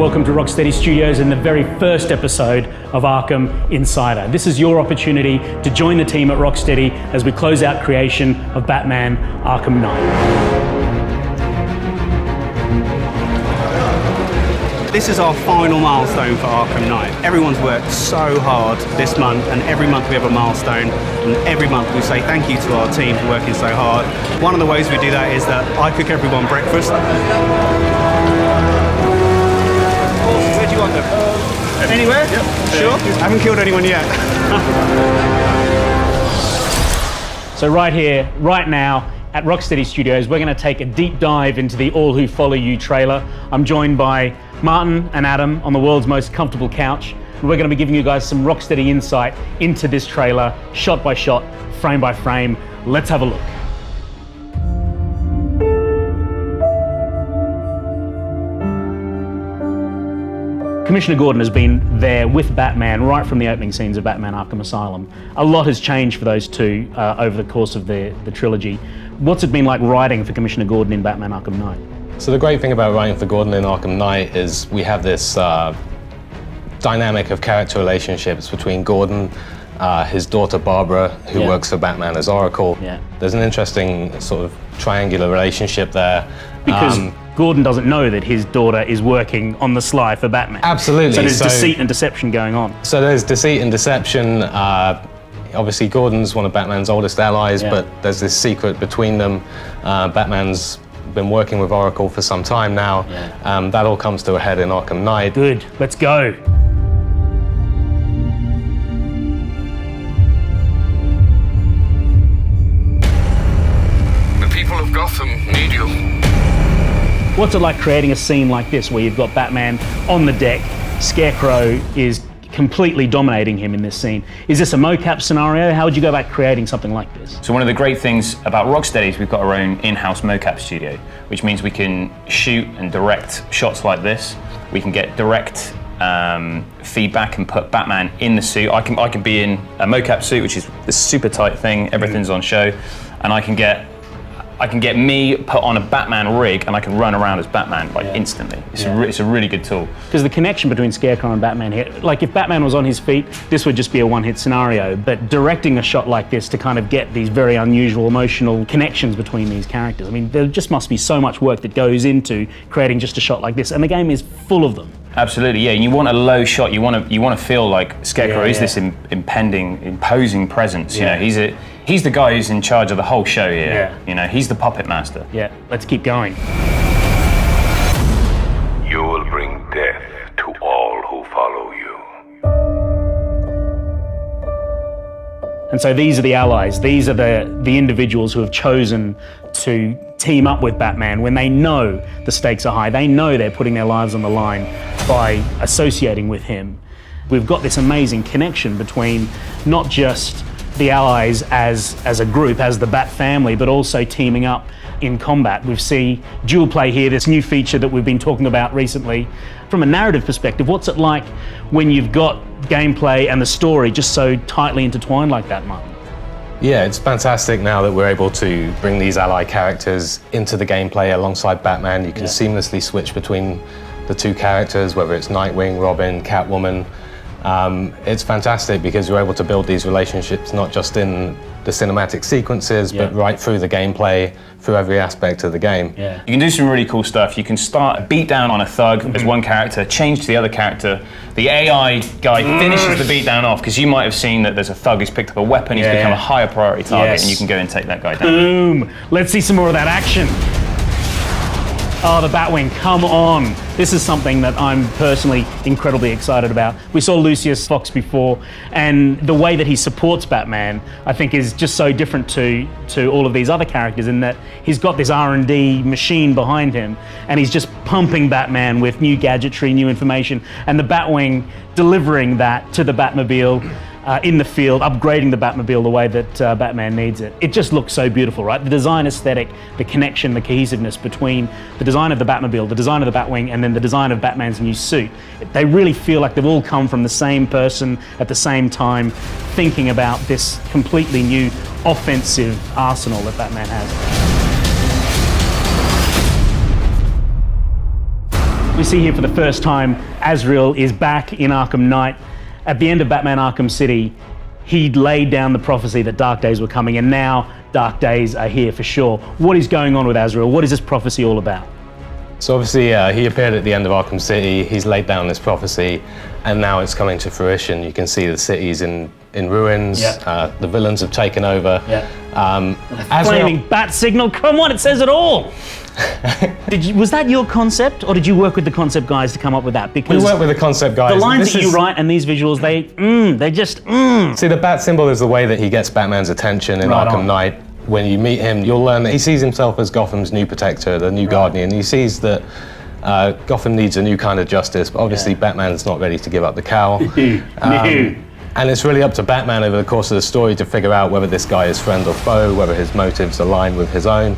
Welcome to Rocksteady Studios and the very first episode of ARKHAM Insider. This is your opportunity to join the team at Rocksteady as we close out creation of Batman Arkham Knight. This is our final milestone for Arkham Knight. Everyone's worked so hard this month, and every month we have a milestone, and every month we say thank you to our team for working so hard. One of the ways we do that is that I cook everyone breakfast. Where do you want them? Anywhere? Yep. Sure? I haven't killed anyone yet. So right here, right now, at Rocksteady Studios, we're going to take a deep dive into the All Who Follow You trailer. I'm joined by Martin and Adam on the world's most comfortable couch. And we're going to be giving you guys some Rocksteady insight into this trailer, shot by shot, frame by frame. Let's have a look. Commissioner Gordon has been there with Batman right from the opening scenes of Batman Arkham Asylum. A lot has changed for those two over the course of the trilogy. What's it been like writing for Commissioner Gordon in Batman Arkham Knight? So the great thing about writing for Gordon in Arkham Knight is we have this dynamic of character relationships between Gordon, his daughter Barbara, who works for Batman as Oracle. There's an interesting sort of triangular relationship there. Because Gordon doesn't know that his daughter is working on the sly for Batman. Absolutely. So there's deceit and deception going on. So there's deceit and deception. Obviously Gordon's one of Batman's oldest allies, but there's this secret between them. Batman's been working with Oracle for some time now. That all comes to a head in Arkham Knight. Good, let's go. The people of Gotham need you. What's it like creating a scene like this where you've got Batman on the deck, Scarecrow is completely dominating him in this scene? Is this a mocap scenario? How would you go about creating something like this? So one of the great things about Rocksteady is we've got our own in-house mocap studio, which means we can shoot and direct shots like this. We can get direct feedback and put Batman in the suit. I can be in a mocap suit, which is this super tight thing, everything's on show, and I can get me put on a Batman rig and I can run around as Batman like instantly. It's a really good tool. Because the connection between Scarecrow and Batman here, like if Batman was on his feet, this would just be a one-hit scenario, but directing a shot like this to kind of get these very unusual emotional connections between these characters, I mean, there just must be so much work that goes into creating just a shot like this, and the game is full of them. Absolutely, yeah. You want a low shot. You want to feel like Scarecrow is this impending, imposing presence. You know, he's the guy who's in charge of the whole show here. You know, he's the puppet master. Yeah. Let's keep going. You will bring death to all who follow you. And so these are the allies. These are the individuals who have chosen to team up with Batman when they know the stakes are high. They know they're putting their lives on the line by associating with him. We've got this amazing connection between not just the allies as a group, as the Bat family, but also teaming up in combat. We see dual play here, this new feature that we've been talking about recently. From a narrative perspective, what's it like when you've got gameplay and the story just so tightly intertwined like that, Martin? Yeah, it's fantastic now that we're able to bring these ally characters into the gameplay alongside Batman. You can seamlessly switch between the two characters, whether it's Nightwing, Robin, Catwoman. It's fantastic because you're able to build these relationships not just in the cinematic sequences, but right through the gameplay, through every aspect of the game. You can do some really cool stuff. You can start a beat down on a thug as one character, change to the other character. The AI guy finishes the beat down off because you might have seen that there's a thug who's picked up a weapon, he's become a higher priority target, and you can go and take that guy down. Boom! Let's see some more of that action. Oh, the Batwing, come on. This is something that I'm personally incredibly excited about. We saw Lucius Fox before, and the way that he supports Batman, I think, is just so different to all of these other characters in that he's got this R&D machine behind him, and he's just pumping Batman with new gadgetry, new information, and the Batwing delivering that to the Batmobile in the field, upgrading the Batmobile the way that Batman needs it. It just looks so beautiful, right? The design aesthetic, the connection, the cohesiveness between the design of the Batmobile, the design of the Batwing, and then the design of Batman's new suit. They really feel like they've all come from the same person at the same time, thinking about this completely new offensive arsenal that Batman has. We see here for the first time, Azrael is back in Arkham Knight. At the end of Batman Arkham City, he laid down the prophecy that dark days were coming, and now dark days are here for sure. What is going on with Azrael? What is this prophecy all about? So obviously he appeared at the end of Arkham City, he's laid down this prophecy, and now it's coming to fruition. You can see the city's in ruins, the villains have taken over. Flaming bat signal, come on, it says it all! Was that your concept, or did you work with the concept guys to come up with that? Because we worked with the concept guys. The lines that you write and these visuals, they just. See, the bat symbol is the way that he gets Batman's attention in Arkham Knight. When you meet him, you'll learn that he sees himself as Gotham's new protector, the new guardian. He sees that Gotham needs a new kind of justice, but obviously Batman's not ready to give up the cowl. And it's really up to Batman over the course of the story to figure out whether this guy is friend or foe, whether his motives align with his own.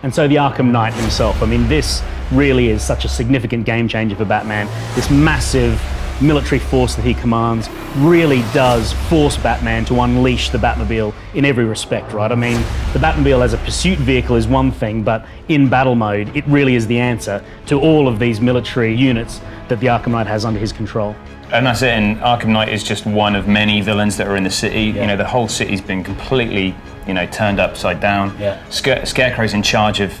And so the Arkham Knight himself, I mean, this really is such a significant game changer for Batman. This massive military force that he commands really does force Batman to unleash the Batmobile in every respect, right? I mean, the Batmobile as a pursuit vehicle is one thing, but in battle mode, it really is the answer to all of these military units that the Arkham Knight has under his control. And that's it, and Arkham Knight is just one of many villains that are in the city. You know, the whole city's been completely, turned upside down. Scarecrow's in charge of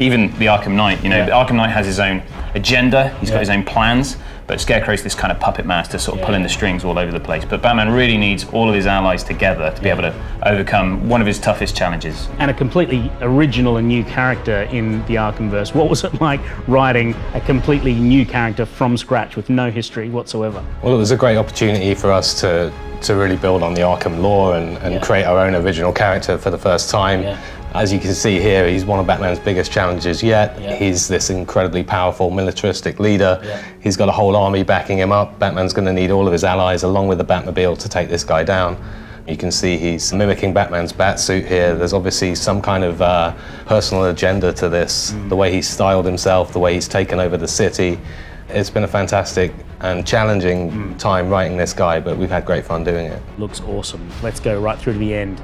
even the Arkham Knight. Arkham Knight has his own agenda, he's got his own plans, but Scarecrow's this kind of puppet master sort of pulling the strings all over the place. But Batman really needs all of his allies together to be able to overcome one of his toughest challenges. And a completely original and new character in the Arkhamverse. What was it like writing a completely new character from scratch with no history whatsoever? Well, it was a great opportunity for us to really build on the Arkham lore and create our own original character for the first time. As you can see here, he's one of Batman's biggest challenges yet. He's this incredibly powerful militaristic leader. He's got a whole army backing him up. Batman's going to need all of his allies along with the Batmobile to take this guy down. You can see he's mimicking Batman's bat suit here. There's obviously some kind of personal agenda to this. The way he's styled himself, the way he's taken over the city. It's been a fantastic and challenging time writing this guy, but we've had great fun doing it. Looks awesome. Let's go right through to the end.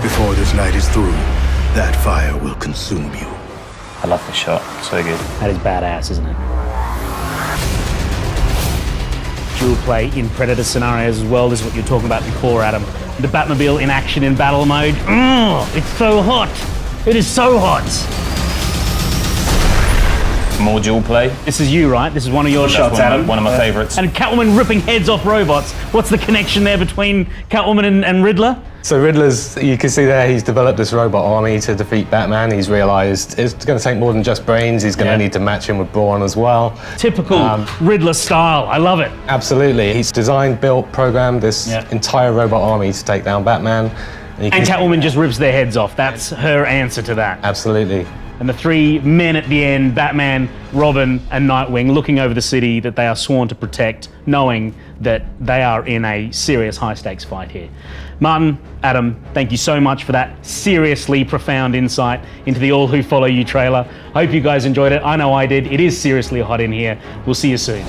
Before this night is through, that fire will consume you. I love this shot, so good. That is badass, isn't it? Dual play in Predator scenarios as well. This is what you're talking about before, Adam. The Batmobile in action in battle mode. It's so hot. It is so hot. More dual play. This is you, right? This is one of your shots, Adam. One of my favourites. And Catwoman ripping heads off robots. What's the connection there between Catwoman and Riddler? So Riddler's, you can see there, he's developed this robot army to defeat Batman. He's realised it's going to take more than just brains. He's going to need to match him with brawn as well. Typical Riddler style. I love it. Absolutely. He's designed, built, programmed this entire robot army to take down Batman. And Catwoman just rips their heads off. That's her answer to that. Absolutely. And the three men at the end, Batman, Robin, and Nightwing, looking over the city that they are sworn to protect, knowing that they are in a serious high-stakes fight here. Martin, Adam, thank you so much for that seriously profound insight into the All Who Follow You trailer. Hope you guys enjoyed it. I know I did. It is seriously hot in here. We'll see you soon.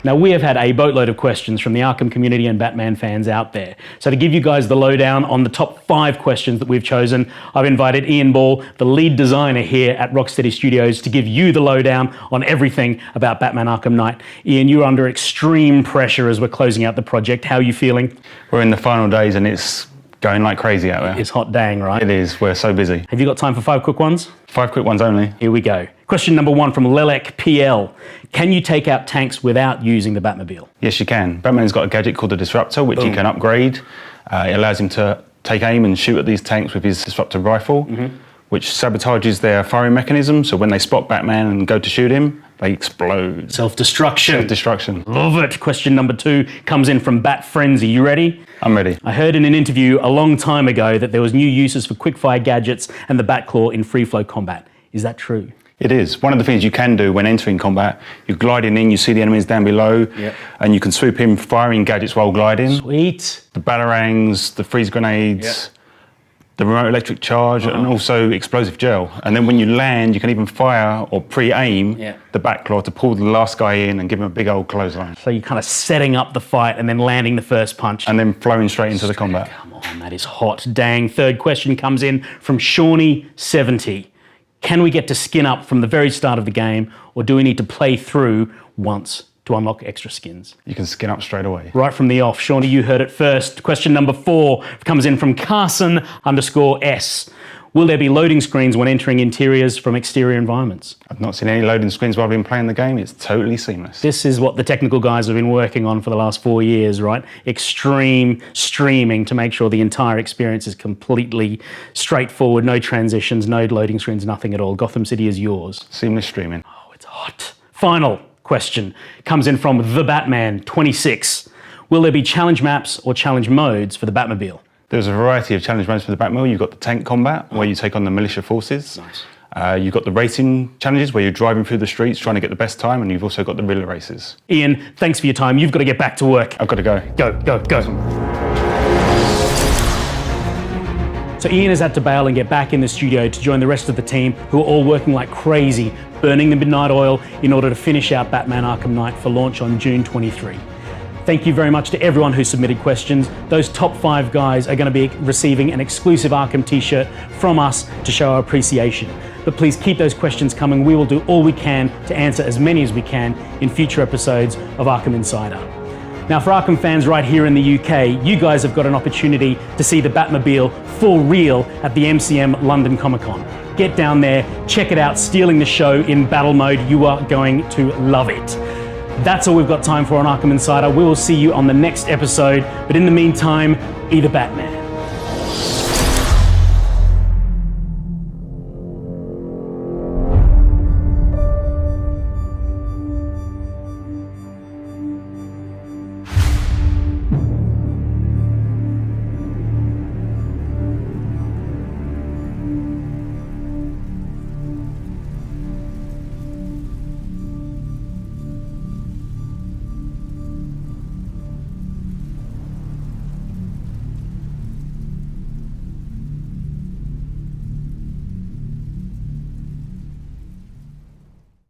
Now, we have had a boatload of questions from the Arkham community and Batman fans out there. So to give you guys the lowdown on the top 5 questions that we've chosen, I've invited Ian Ball, the lead designer here at Rocksteady Studios, to give you the lowdown on everything about Batman Arkham Knight. Ian, you're under extreme pressure as we're closing out the project. How are you feeling? We're in the final days and it's going like crazy out there. It's hot dang, right? It is. We're so busy. Have you got time for 5 quick ones? 5 quick ones only. Here we go. Question number 1 from Lelek PL. Can you take out tanks without using the Batmobile? Yes, you can. Batman's got a gadget called the Disruptor, which he can upgrade. It allows him to take aim and shoot at these tanks with his Disruptor rifle, which sabotages their firing mechanism. So when they spot Batman and go to shoot him, they explode. Self-destruction. Self-destruction. Love it. Question number 2 comes in from Bat Frenzy. You ready? I'm ready. I heard in an interview a long time ago that there was new uses for quick-fire gadgets and the Batclaw in free-flow combat. Is that true? It is. One of the things you can do when entering combat, you're gliding in, you see the enemies down below, and you can swoop in firing gadgets while gliding. Sweet. The batarangs, the freeze grenades, the remote electric charge, and also explosive gel. And then when you land, you can even fire or pre-aim the Batclaw to pull the last guy in and give him a big old clothesline. So you're kind of setting up the fight and then landing the first punch. And then flowing straight into the combat. Come on, that is hot. Dang. Third question comes in from Shawnee70. Can we get to skin up from the very start of the game, or do we need to play through once to unlock extra skins? You can skin up straight away. Right from the off. Shawnee, you heard it first. Question number 4 comes in from Carson_S. Will there be loading screens when entering interiors from exterior environments? I've not seen any loading screens while I've been playing the game. It's totally seamless. This is what the technical guys have been working on for the last 4 years, right? Extreme streaming to make sure the entire experience is completely straightforward, no transitions, no loading screens, nothing at all. Gotham City is yours. Seamless streaming. Oh, it's hot. Final question comes in from The Batman 26. Will there be challenge maps or challenge modes for the Batmobile? There's a variety of challenge modes for the Batmobile. You've got the tank combat, where you take on the militia forces. Nice. You've got the racing challenges, where you're driving through the streets trying to get the best time, and you've also got the relay races. Ian, thanks for your time. You've got to get back to work. I've got to go. Go. So Ian has had to bail and get back in the studio to join the rest of the team, who are all working like crazy, burning the midnight oil in order to finish out Batman Arkham Knight for launch on June 23. Thank you very much to everyone who submitted questions. Those top 5 guys are going to be receiving an exclusive Arkham t-shirt from us to show our appreciation. But please keep those questions coming. We will do all we can to answer as many as we can in future episodes of Arkham Insider. Now, for Arkham fans right here in the UK, you guys have got an opportunity to see the Batmobile for real at the MCM London Comic Con. Get down there, check it out, stealing the show in battle mode. You are going to love it. That's all we've got time for on Arkham Insider. We will see you on the next episode. But in the meantime, be the Batman.